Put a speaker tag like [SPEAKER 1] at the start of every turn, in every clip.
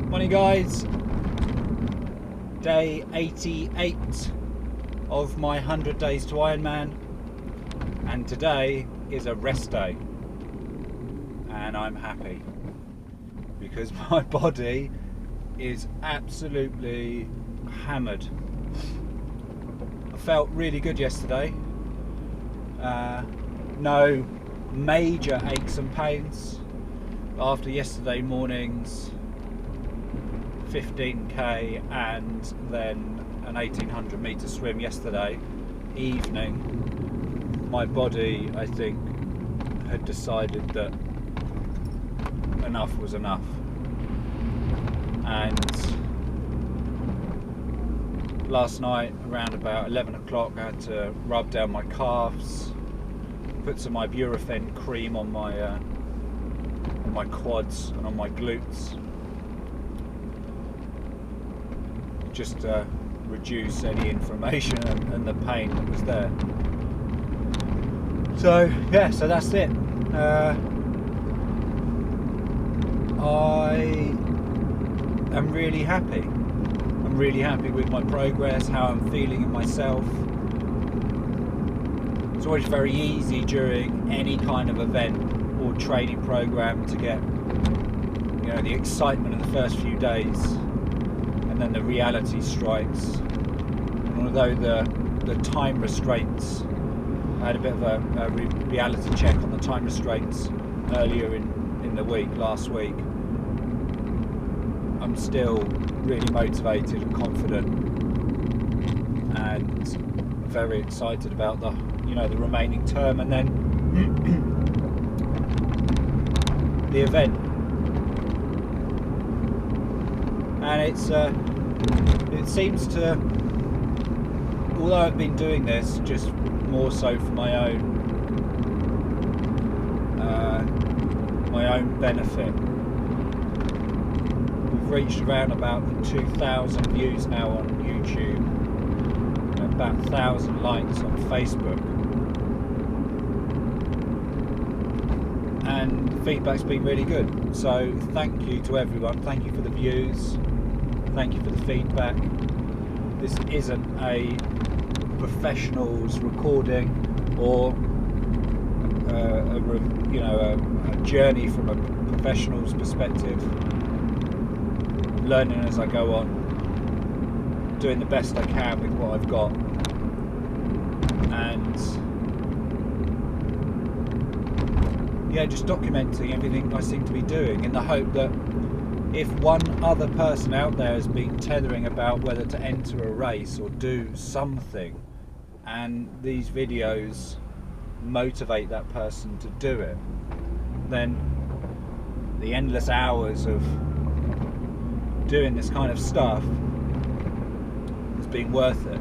[SPEAKER 1] Morning guys, day 88 of my 100 days to Ironman, and today is a rest day, and I'm happy because my body is absolutely hammered. I felt really good yesterday, no major aches and pains after yesterday morning's 15k and then an 1800 meter swim yesterday evening. My body, I think, had decided that enough was enough, and last night around about 11 o'clock I had to rub down my calves, put some ibuprofen cream on my quads and on my glutes, just to reduce any inflammation and the pain that was there. So yeah, so that's it. I am really happy. I'm really happy with my progress, how I'm feeling in myself. It's always very easy during any kind of event or training program to get, the excitement of the first few days, and then the reality strikes. And although the time restraints, I had a bit of a reality check on the time restraints earlier in the week, last week, I'm still really motivated and confident and very excited about the remaining term and then the event. And it seems to, although I've been doing this just more so for my own benefit, we've reached around about 2,000 views now on YouTube and about 1,000 likes on Facebook, and the feedback's been really good. So thank you to everyone, thank you for the views, thank you for the feedback. This isn't a professional's recording or a journey from a professional's perspective. I'm learning as I go on, doing the best I can with what I've got, and just documenting everything I seem to be doing in the hope that if one other person out there has been tethering about whether to enter a race or do something, and these videos motivate that person to do it, then the endless hours of doing this kind of stuff has been worth it.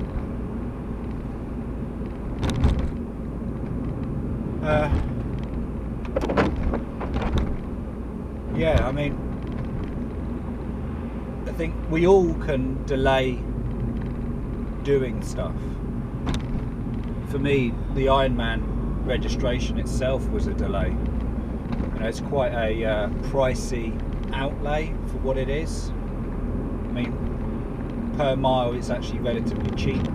[SPEAKER 1] I think we all can delay doing stuff. For me, the Ironman registration itself was a delay. It's quite a pricey outlay for what it is. I mean, per mile it's actually relatively cheap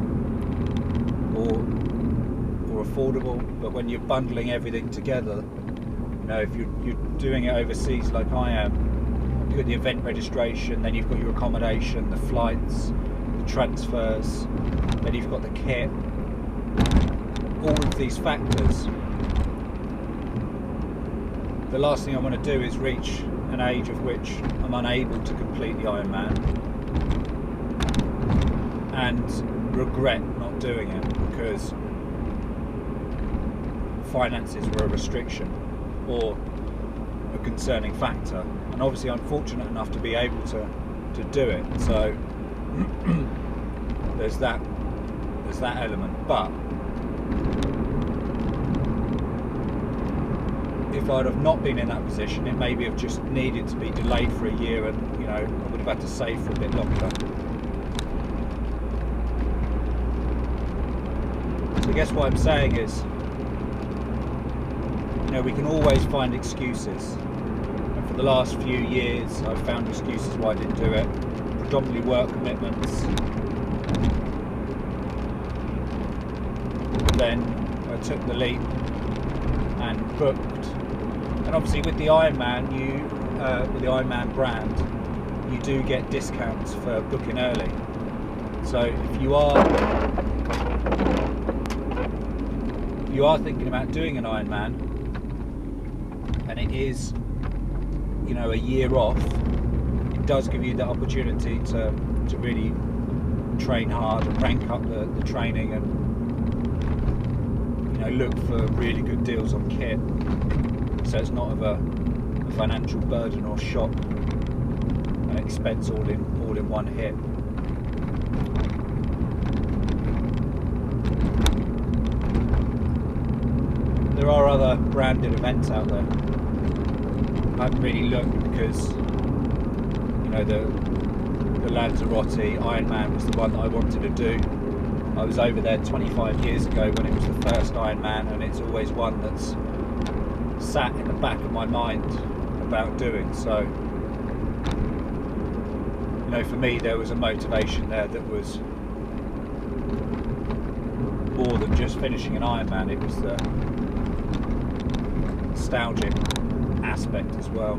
[SPEAKER 1] or affordable, but when you're bundling everything together, if you're doing it overseas like I am, you've got the event registration, then you've got your accommodation, the flights, the transfers, then you've got the kit, all of these factors. The last thing I want to do is reach an age of which I'm unable to complete the Ironman and regret not doing it because finances were a restriction or a concerning factor. And obviously I'm fortunate enough to be able to do it, so there's that element. But if I'd have not been in that position, it maybe have just needed to be delayed for a year, and I would have had to save for a bit longer. So I guess what I'm saying is, we can always find excuses. And for the last few years I've found excuses why I didn't do it, predominantly work commitments. Then I took the leap and booked, and obviously with the Ironman, with the Ironman brand, you do get discounts for booking early. So if you are thinking about doing an Ironman and it is, you know, a year off, it does give you the opportunity to really train hard and rank up the training, and you know, look for really good deals on kit, so it's not of a financial burden or shock, an expense all in one hit. There are other branded events out there. I haven't really looked because, you know, the Lanzarote Ironman was the one that I wanted to do. I was over there 25 years ago when it was the first Ironman, and it's always one that's sat in the back of my mind about doing. So, you know, for me there was a motivation there that was more than just finishing an Ironman. It was the nostalgic aspect as well.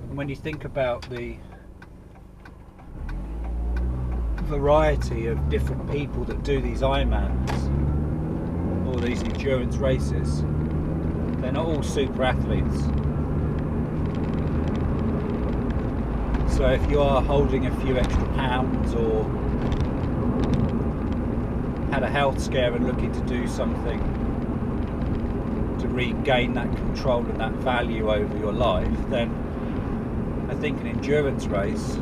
[SPEAKER 1] And when you think about the variety of different people that do these Ironmans or these endurance races, they're not all super athletes. So if you are holding a few extra pounds or had a health scare and looking to do something to regain that control and that value over your life, then I think an endurance race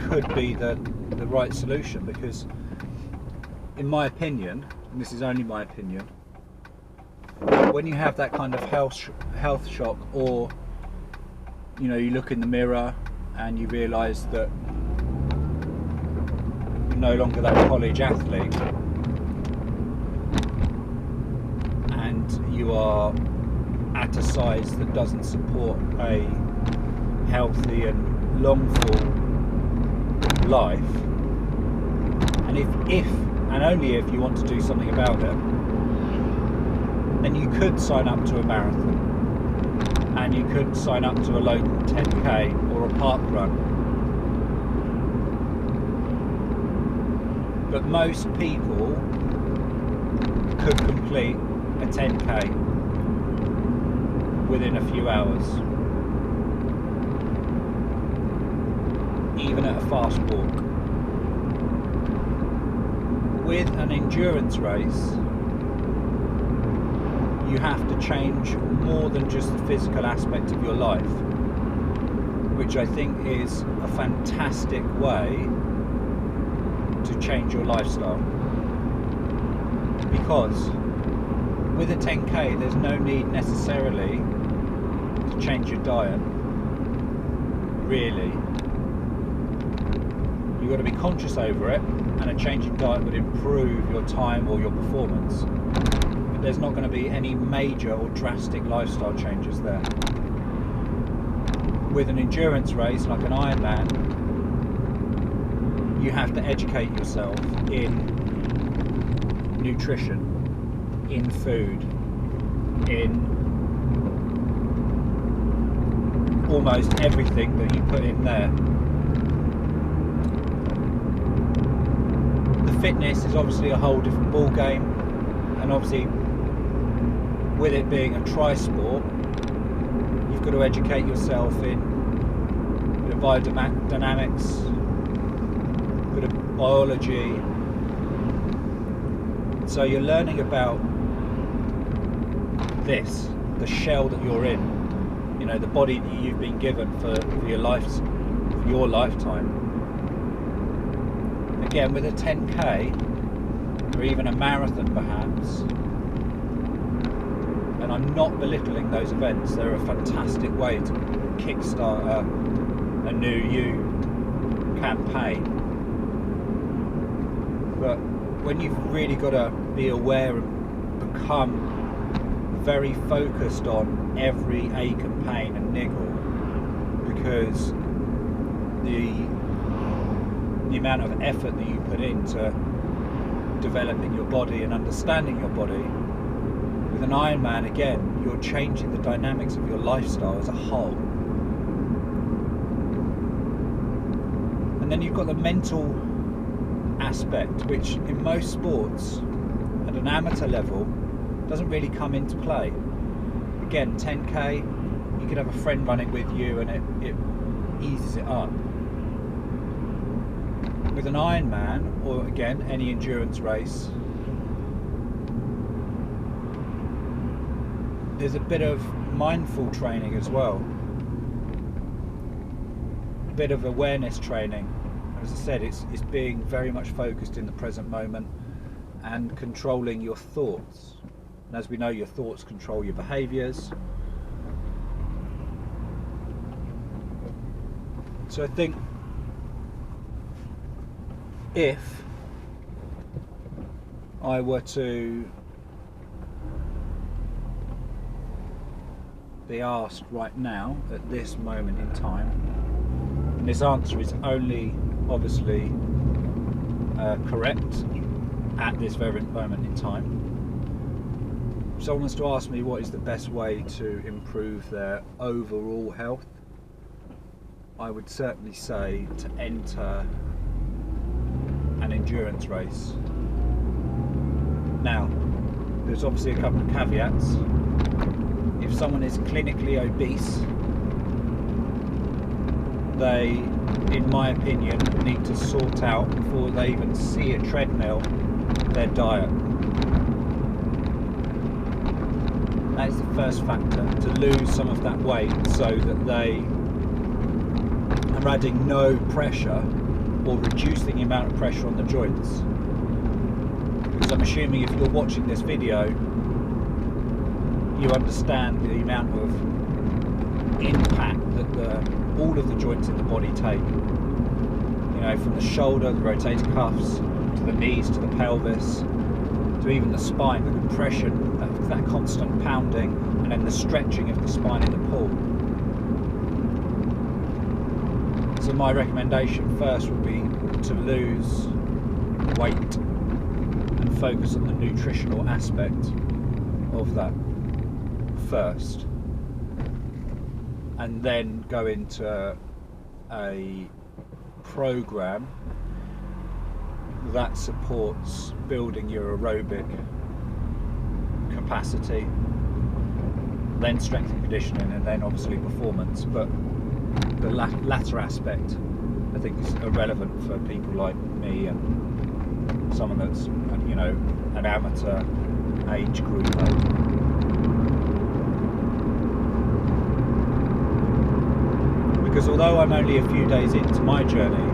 [SPEAKER 1] could be the right solution, because in my opinion, and this is only my opinion, when you have that kind of health shock, or you know, you look in the mirror and you realise that you're no longer that college athlete and you are at a size that doesn't support a healthy and longful life, and if and only if you want to do something about it, then you could sign up to a marathon, and you could sign up to a local 10k or a park run. But most people could complete a 10k within a few hours, even at a fast walk. With an endurance race, you have to change more than just the physical aspect of your life, which I think is a fantastic way to change your lifestyle. Because with a 10k, there's no need necessarily to change your diet, really. You've got to be conscious over it, and a change in diet would improve your time or your performance. But there's not going to be any major or drastic lifestyle changes there. With an endurance race like an Ironman, you have to educate yourself in nutrition, in food, in almost everything that you put in there. The fitness is obviously a whole different ball game, and obviously with it being a tri-sport, you've got to educate yourself in biodynamics, bit of biology. So you're learning about this, the shell that you're in, you know, the body that you've been given for your lifetime. Again, with a 10k or even a marathon perhaps, and I'm not belittling those events, they're a fantastic way to kickstart a New You campaign. But when you've really got to be aware and become very focused on every ache and pain and niggle, because the amount of effort that you put into developing your body and understanding your body, with an Ironman, again, you're changing the dynamics of your lifestyle as a whole. And then you've got the mental aspect, which in most sports at an amateur level doesn't really come into play. Again, 10k, you could have a friend running with you and it eases it up. With an Ironman, or again, any endurance race, there's a bit of mindful training as well. A bit of awareness training. As I said, it's being very much focused in the present moment and controlling your thoughts. And as we know, your thoughts control your behaviours. So I think if I were to be asked right now, at this moment in time, and this answer is only obviously correct at this very moment in time, if someone was to ask me what is the best way to improve their overall health, I would certainly say to enter an endurance race. Now, there's obviously a couple of caveats. If someone is clinically obese, they, in my opinion, need to sort out, before they even see a treadmill, their diet. That is the first factor, to lose some of that weight so that they are adding no pressure or reducing the amount of pressure on the joints. Because I'm assuming if you're watching this video, you understand the amount of impact that all of the joints in the body take. You know, from the shoulder, the rotator cuffs, to the knees, to the pelvis, to even the spine, the compression, that constant pounding, and then the stretching of the spine in the pool. So my recommendation first would be to lose weight and focus on the nutritional aspect of that first, and then go into a program that supports building your aerobic capacity, then strength and conditioning, and then obviously performance. But the latter aspect, I think, is irrelevant for people like me and someone that's, you know, an amateur age group. Because although I'm only a few days into my journey,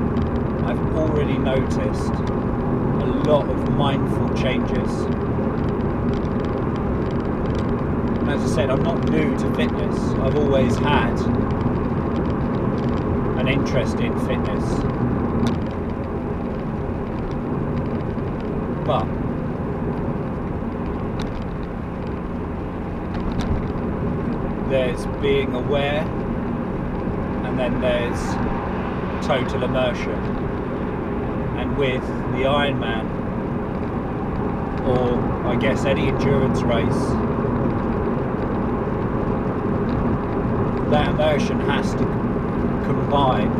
[SPEAKER 1] I've already noticed a lot of mindful changes. And as I said, I'm not new to fitness. I've always had an interest in fitness. But there's being aware, and then there's total immersion. And with the Ironman, or I guess any endurance race, that immersion has to combine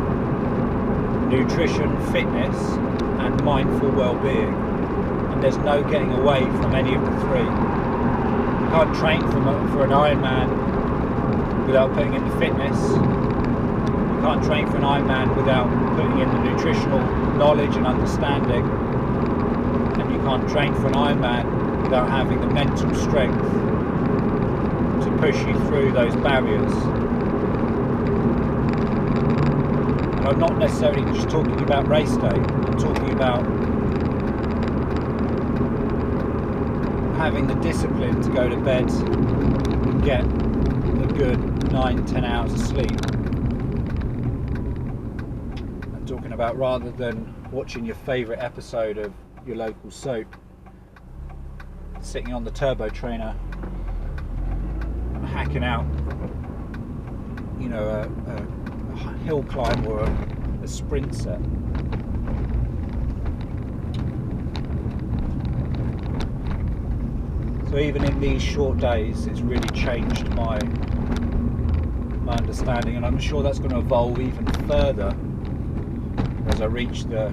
[SPEAKER 1] nutrition, fitness, and mindful well-being. And there's no getting away from any of the three. You can't train for an Ironman without putting in the fitness. You can't train for an Ironman without putting in the nutritional knowledge and understanding. And you can't train for an Ironman without having the mental strength to push you through those barriers. And I'm not necessarily just talking about race day. I'm talking about having the discipline to go to bed and get a good 9-10 hours of sleep. about, rather than watching your favourite episode of your local soap, sitting on the turbo trainer and hacking out, you know, a hill climb or a sprint set. So even in these short days, it's really changed my understanding, and I'm sure that's going to evolve even further as I reach the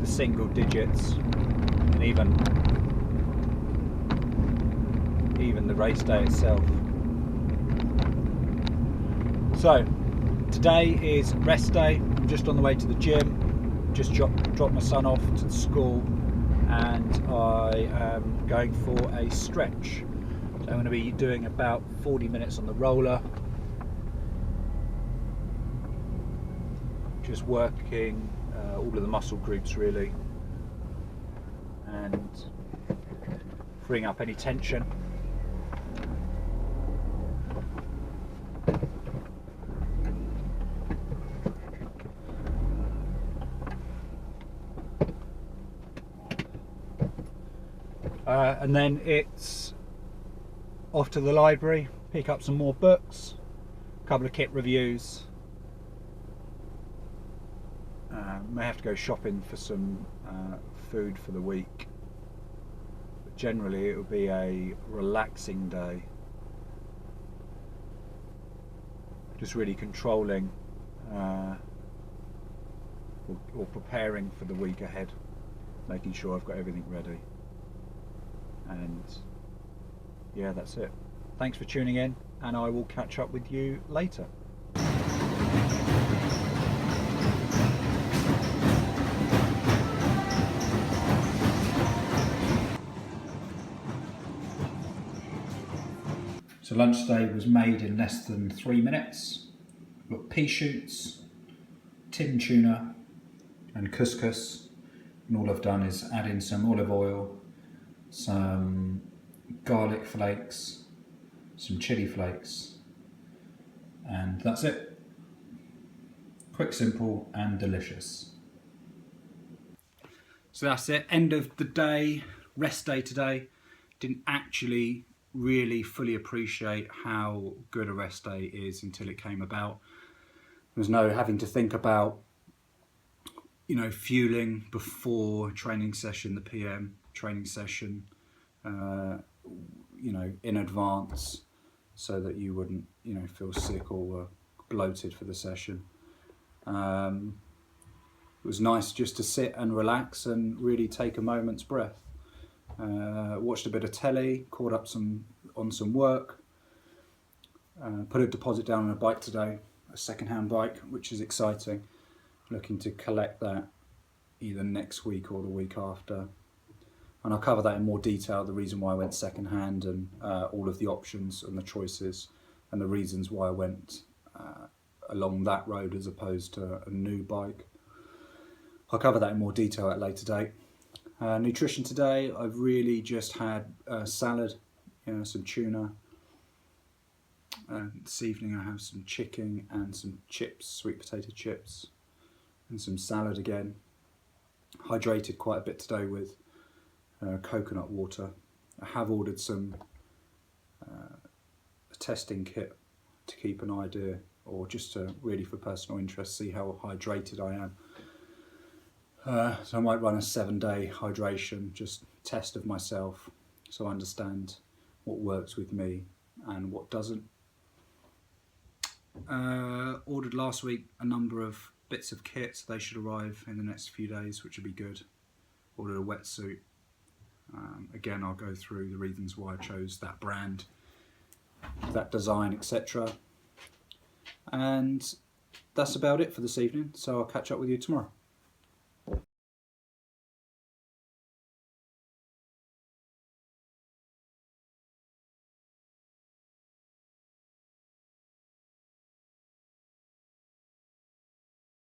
[SPEAKER 1] single digits, and even the race day itself. So today is rest day. I'm just on the way to the gym, just dropped my son off to the school, and I am going for a stretch. So I'm going to be doing about 40 minutes on the roller, just working all of the muscle groups really, and freeing up any tension. And then it's off to the library, pick up some more books, a couple of kit reviews. May have to go shopping for some food for the week. But generally it will be a relaxing day. Just really controlling or preparing for the week ahead, making sure I've got everything ready. And yeah, that's it. Thanks for tuning in, and I will catch up with you later. So lunch today was made in less than 3 minutes. We've got pea shoots, tin tuna and couscous, and all I've done is add in some olive oil, some garlic flakes, some chili flakes, and that's it. Quick, simple and delicious. So that's it, end of the day, rest day today. Didn't actually really fully appreciate how good a rest day is until it came about. There's no having to think about, you know, fueling before training session, the PM training session, you know, in advance, so that you wouldn't, you know, feel sick or bloated for the session. It was nice just to sit and relax and really take a moment's breath. Watched a bit of telly, caught up on some work, put a deposit down on a bike today, a second-hand bike, which is exciting. Looking to collect that either next week or the week after. And I'll cover that in more detail, the reason why I went second-hand, and all of the options and the choices and the reasons why I went along that road as opposed to a new bike. I'll cover that in more detail at a later date. Nutrition today, I've really just had salad, you know, some tuna. This evening I have some chicken and some chips, sweet potato chips, and some salad again. Hydrated quite a bit today with coconut water. I have ordered some a testing kit to keep an idea, or just to really for personal interest, see how hydrated I am. So I might run a 7-day hydration, just test of myself, so I understand what works with me and what doesn't. Ordered last week a number of bits of kit, so they should arrive in the next few days, which would be good. Ordered a wetsuit. Again, I'll go through the reasons why I chose that brand, that design, etc. And that's about it for this evening, so I'll catch up with you tomorrow.